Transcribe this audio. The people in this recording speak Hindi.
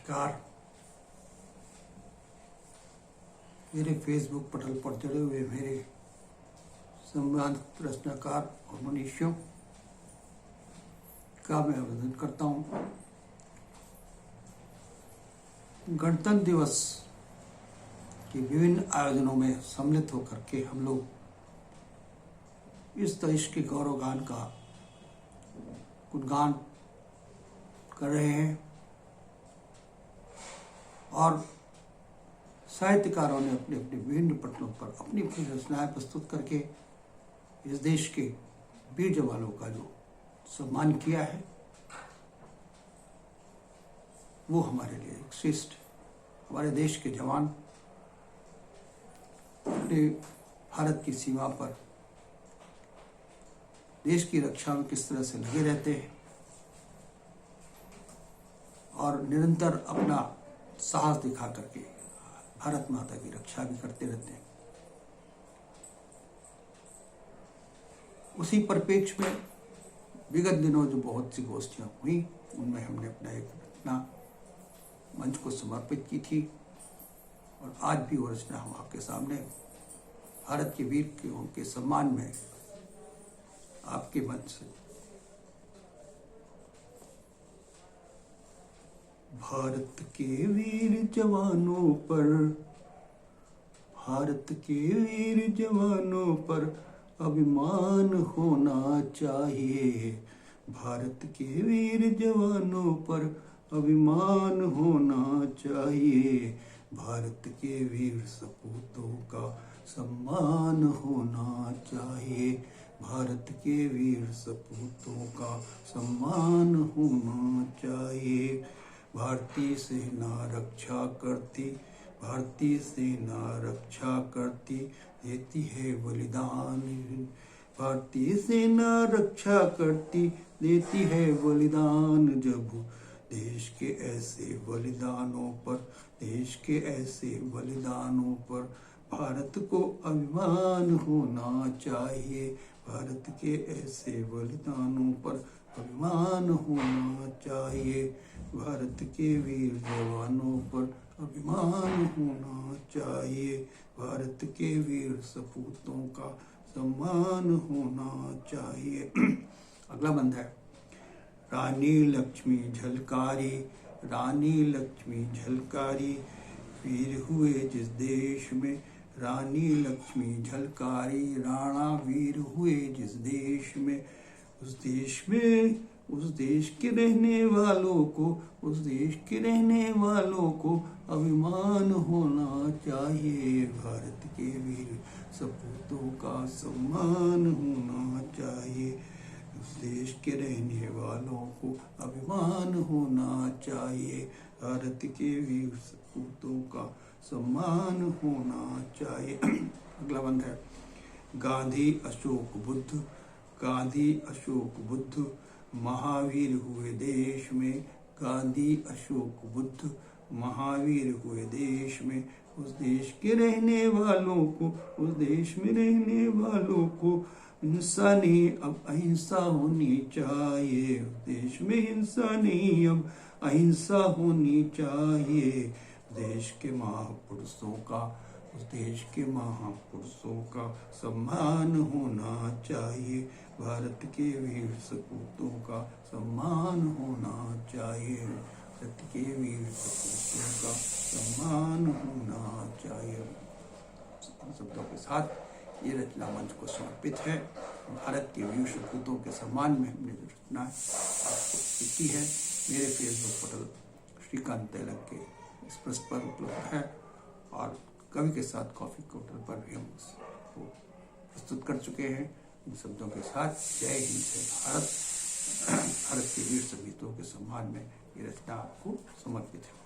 नमस्कार। मेरे फेसबुक पटल पर जुड़े हुए मेरे सम्मानित रचनाकार और मनीषियों का मैं अभिनंदन करता हूँ। गणतंत्र दिवस के विभिन्न आयोजनों में सम्मिलित होकर के हम लोग इस देश के गौरवगान का गुणगान कर रहे हैं और साहित्यकारों ने अपने अपने विभिन्न पटलों पर अपनी अपनी रचनाएं प्रस्तुत करके इस देश के वीर जवानों का जो सम्मान किया है वो हमारे लिए एक श्रेष्ठ। हमारे देश के जवान अपने भारत की सीमा पर देश की रक्षा में किस तरह से लगे रहते हैं और निरंतर अपना साहस दिखा करके भारत माता की रक्षा भी करते रहते हैं। उसी परिप्रेक्ष्य में विगत दिनों जो बहुत सी गोष्ठियां हुई उनमें हमने अपना एक रचना मंच को समर्पित की थी और आज भी वो रचना हम आपके सामने भारत के वीर के उनके सम्मान में आपके मंच से। भारत के वीर जवानों पर, भारत के वीर जवानों पर अभिमान होना चाहिए। भारत के वीर जवानों पर अभिमान होना चाहिए। भारत के वीर सपूतों का सम्मान होना चाहिए। भारत के वीर सपूतों का सम्मान होना चाहिए। भारतीय सेना रक्षा करती, भारतीय सेना रक्षा करती, देती है बलिदान। भारतीय सेना रक्षा करती, देती है बलिदान। जब देश के ऐसे बलिदानों पर, देश के ऐसे बलिदानों पर भारत को अभिमान होना चाहिए। भारत के ऐसे बलिदानों पर अभिमान होना चाहिए। भारत के वीर जवानों पर अभिमान होना चाहिए। भारत के वीर सपूतों का सम्मान होना चाहिए। अगला बंद है। रानी लक्ष्मी झलकारी, रानी लक्ष्मी झलकारी, वीर हुए जिस देश में। रानी लक्ष्मी झलकारी, राणा वीर हुए जिस देश में। उस देश में, उस देश के रहने वालों को, उस देश के रहने वालों को अभिमान होना चाहिए। भारत के वीर सपूतों का सम्मान होना चाहिए। उस देश के रहने वालों को अभिमान होना चाहिए। भारत के वीर सपूतों का सम्मान होना चाहिए। अगला बंद है। गांधी अशोक बुद्ध, गांधी अशोक बुद्ध महावीर हुए देश में। गांधी अशोक बुद्ध महावीर हुए देश में। उस देश के रहने वालों को, उस देश में रहने वालों को हिंसा नहीं अब अहिंसा होनी चाहिए। उस देश में हिंसा नहीं अब अहिंसा होनी चाहिए। देश के महापुरुषों का, उस देश के महापुरुषों का सम्मान होना चाहिए। भारत के वीर सपूतों का सम्मान होना चाहिए। भारत के वीर सपूतों का सम्मान होना चाहिए। इन शब्दों के साथ ये रचना मंच को समर्पित है। भारत के वीर सपूतों के सम्मान में हमने जो रचना आपको लिखी है मेरे फेसबुक पटल श्रीकांत तैलक के इस पृष्ठ पर उपलब्ध है और कवि के साथ कॉफी काउंटर पर भी हम उसको प्रस्तुत कर चुके हैं। इन शब्दों के साथ जय हिंद, जय भारत। भारत के वीर सपूतों के सम्मान में ये रचना आपको समर्पित है।